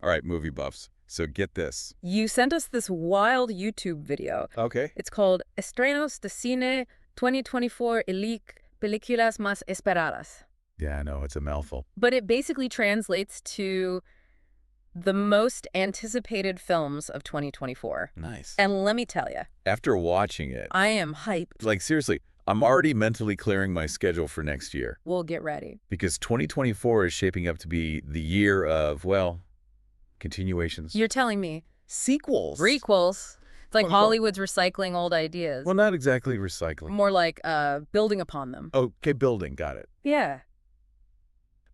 All right, movie buffs. So get this. You sent us this wild YouTube video. Okay. It's called Estrenos de Cine 2024 Elite Películas Más Esperadas. Yeah, I know, it's a mouthful. But it basically translates to the most anticipated films of 2024. Nice. And let me tell you, After watching it, I am hyped. like seriously, I'm already mentally clearing my schedule for next year. We'll get ready. Because 2024 is shaping up to be the year of, well, continuations. You're telling me Sequels. prequels. It's like Well, Hollywood's recycling old ideas. Well, not exactly recycling. More like building upon them. Okay, building, got it. Yeah.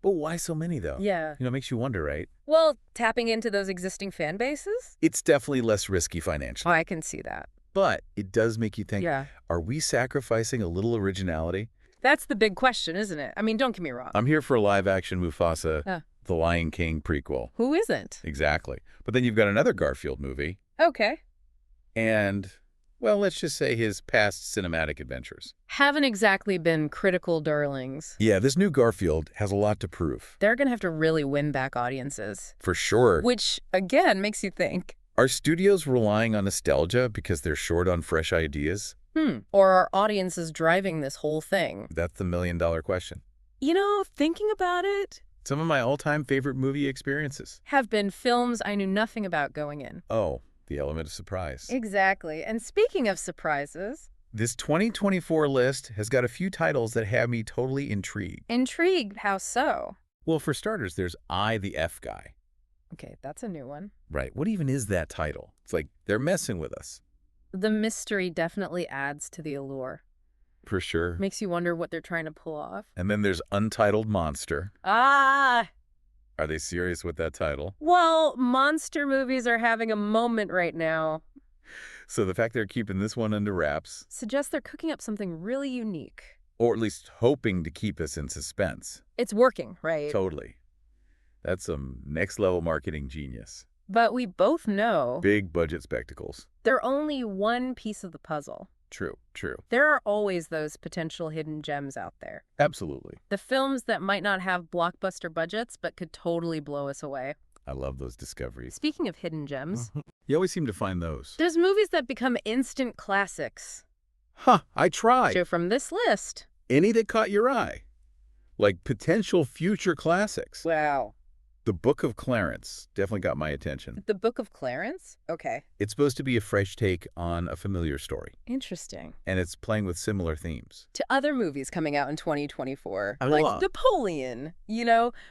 But why so many, though? Yeah. You know, it makes you wonder, right? Well, tapping into those existing fan bases? It's definitely less risky Oh, financially. I can see that. But it does make you think, Yeah. are we sacrificing a little originality? That's the big question, isn't it? I mean, don't get me wrong. I'm here for a live-action Mufasa, Yeah. The Lion King prequel. Who isn't? Exactly. But then you've got another Garfield movie, Okay. and, well, let's just say his past cinematic adventures. Haven't exactly been critical darlings. Yeah, this new Garfield has a lot to prove. They're going to have to really win back audiences. For sure. Which, again, makes you think, Are studios relying on nostalgia because they're short on fresh ideas? or are audiences driving this whole thing? That's the million-dollar question. You know, thinking about it, Some of my all-time favorite movie experiences. have been films I knew nothing about going in. Oh, the element of surprise. Exactly. And speaking of surprises, This 2024 list has got a few titles that have me totally intrigued. intrigued, how so? Well, for starters, there's I, the F Guy. Okay, that's a new one. Right. What even is that title? It's like they're messing with us. The mystery definitely adds to the allure. For sure. Makes you wonder what they're trying to pull off. And then there's Untitled Monster. Ah! Are they serious with that title? Well, monster movies are having a moment right now. So the fact they're keeping this one under wraps, Suggests they're cooking up something really unique. or at least hoping to keep us in suspense. It's working, right? Totally. That's some next-level marketing genius. But we both know Big budget spectacles. they're only one piece of the puzzle. True, true. There are always those potential hidden gems out there. Absolutely. The films that might not have blockbuster budgets but could totally blow us away. I love those discoveries. Speaking of hidden gems, You always seem to find those. there's movies that become instant classics. Huh, I tried. So from this list. Any that caught your eye? Like potential future classics. Wow. The Book of Clarence definitely got my attention. The Book of Clarence? Okay. It's supposed to be a fresh take on a familiar story, Interesting. and it's playing with similar themes. To other movies coming out in 2024, I like love- Napoleon,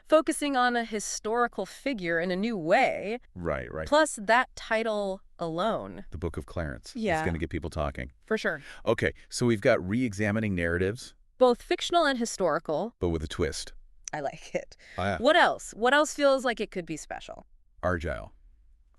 focusing on a historical figure in a new way. Right, right. Plus, that title alone. The Book of Clarence. Yeah. It's going to get people talking. For sure. Okay, so we've got re-examining narratives, Both fictional and historical. but with a twist. I like it. Oh, yeah. What else? What else feels like it could be special? Argyle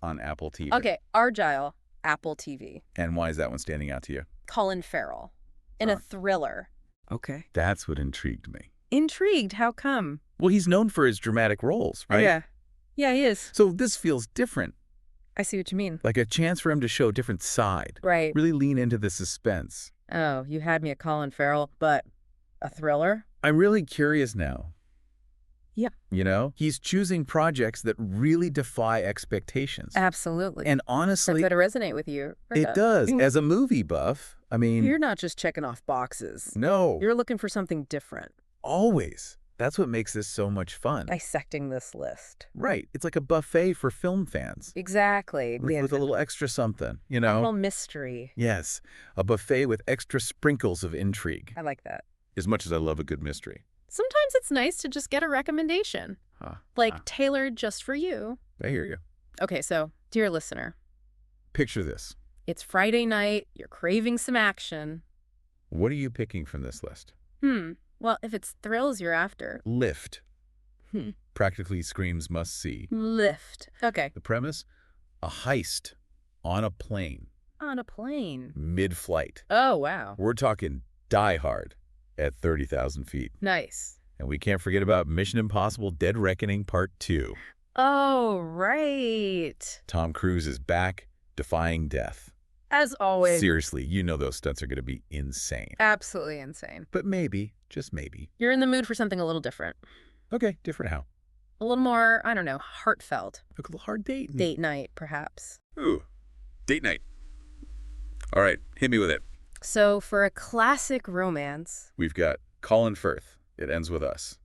on Apple TV. Okay, Argyle, Apple TV. And why is that one standing out to you? Colin Farrell. In a thriller. Okay. That's what intrigued me. Intrigued, how come? Well, he's known for his dramatic roles, right? Yeah. Yeah, he is. So this feels different, I see what you mean. like a chance for him to show a different side. Right. Really lean into the suspense. Oh, you had me at Colin Farrell, but a thriller? I'm really curious now. Yeah. You know, he's choosing projects that really defy expectations. Absolutely. And That's honestly, going to resonate with you. it does. As a movie buff, I mean, You're not just checking off boxes. no, You're looking for something different. always. That's what makes this so much fun. Dissecting this list. Right. It's like a buffet for film fans Exactly. with a little extra something, you A know? little mystery. Yes, a buffet with extra sprinkles of intrigue. I like that. As much as I love a good mystery. Sometimes it's nice to just get a recommendation, like tailored just for you. I hear you. Okay, so, dear listener, Picture this. it's Friday night, you're craving some action. What are you picking from this list? Well, if it's thrills you're after, Lift. Practically screams must see. lift. Okay. The premise? A heist on a plane, On a plane. mid-flight. Oh, wow. We're talking Die Hard at 30,000 feet. Nice. And we can't forget about Mission Impossible Dead Reckoning Part 2. Oh, right. Tom Cruise is back, defying death. As always. Seriously, you know those stunts are going to be insane. Absolutely insane. But maybe, just maybe. You're in the mood for something a little different. Okay, different how? A little more, I don't know, heartfelt. A little hard date. Date night, perhaps. Ooh, date night. All right, hit me with it. So for a classic romance... We've got Colin Firth. It Ends With Us.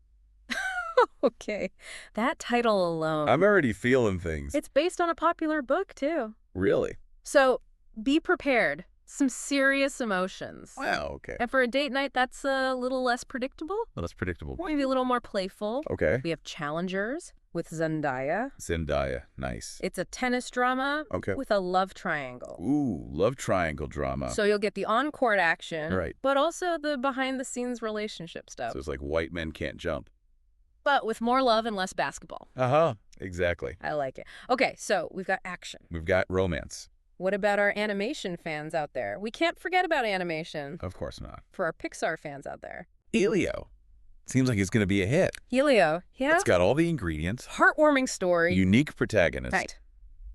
Okay, that title alone. I'm already feeling things. It's based on a popular book, too. Really? So be prepared. Some serious emotions. Wow, okay. And for a date night, that's a little less predictable. Well, that's predictable. Maybe a little more playful. Okay. We have Challengers with Zendaya. Zendaya, nice. It's a tennis drama Okay. with a love triangle. Ooh, love triangle drama. So you'll get the on-court action, Right. but also the behind-the-scenes relationship stuff. So it's like white men can't jump. But with more love and less basketball. Uh-huh, exactly. I like it. Okay, so we've got action. We've got romance. What about our animation fans out there? We can't forget about animation. Of course not. For our Pixar fans out there. Elio. Seems like it's going to be a hit. Helio, yeah? It's got all the ingredients. Heartwarming story. Unique protagonist. Right.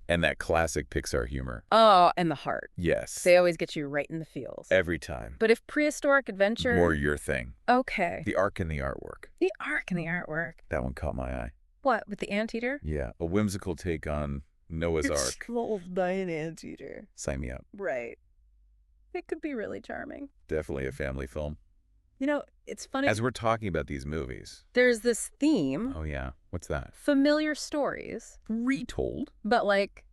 And that classic Pixar humor. Oh, and the heart. Yes. They always get you right in the feels. Every time. But if prehistoric adventure... More your thing. Okay. The arc and the artwork. The arc and the artwork. That one caught my eye. What, with the anteater? Yeah, a whimsical take on Noah's Ark. Old by an anteater. Sign me up. Right. It could be really charming. Definitely a family film. You know, it's funny. As we're talking about these movies. There's this theme. Oh, yeah. What's that? Familiar stories. Retold? But like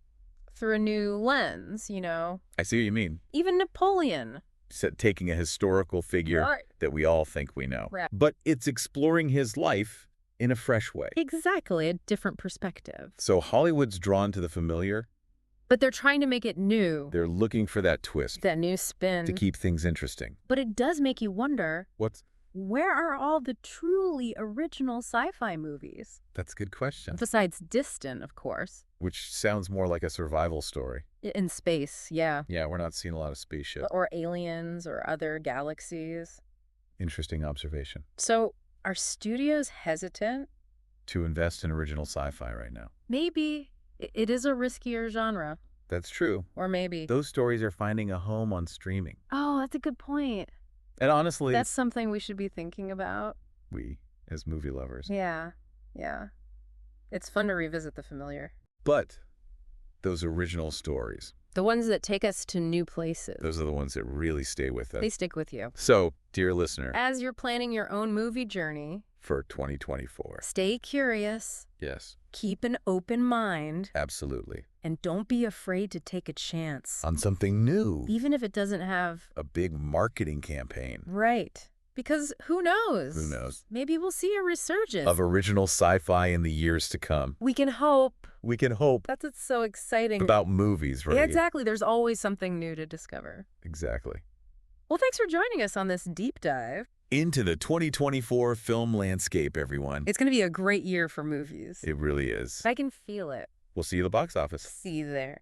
through a new lens, you know. I see what you mean. Even Napoleon. Taking a historical figure Right. that we all think we know. Right. But it's exploring his life in a fresh way. Exactly, a different perspective. So Hollywood's drawn to the familiar. But they're trying to make it new. They're looking for that twist That new spin. to keep things interesting. But it does make you wonder, What's... where are all the truly original sci-fi movies? That's a good question. Besides Distant, of course. Which sounds more like a survival story. In space, yeah. Yeah, we're not seeing a lot of spaceship. Or aliens or other galaxies. Interesting observation. So are studios hesitant? To invest in original sci-fi right now. Maybe. It is a riskier genre. That's true. Or maybe. Those stories are finding a home on streaming. Oh, that's a good point. And honestly, That's something we should be thinking about. we, as movie lovers. Yeah, yeah. It's fun to revisit the familiar. But those original stories, The ones that take us to new places. those are the ones that really stay with us. They stick with you. So, dear listener, As you're planning your own movie journey, for 2024. stay curious, Yes, keep an open mind, absolutely. and don't be afraid to take a chance. On something new. Even if it doesn't have... A big marketing campaign. Right. Because who knows? Who knows? Maybe we'll see a resurgence. Of original sci-fi in the years to come. We can hope. We can hope. That's what's so exciting. About movies, right? Yeah, exactly. There's always something new to discover. Exactly. Well, thanks for joining us on this deep dive. Into the 2024 film landscape, everyone. It's going to be a great year for movies. It really is. I can feel it. We'll see you at the box office. See you there.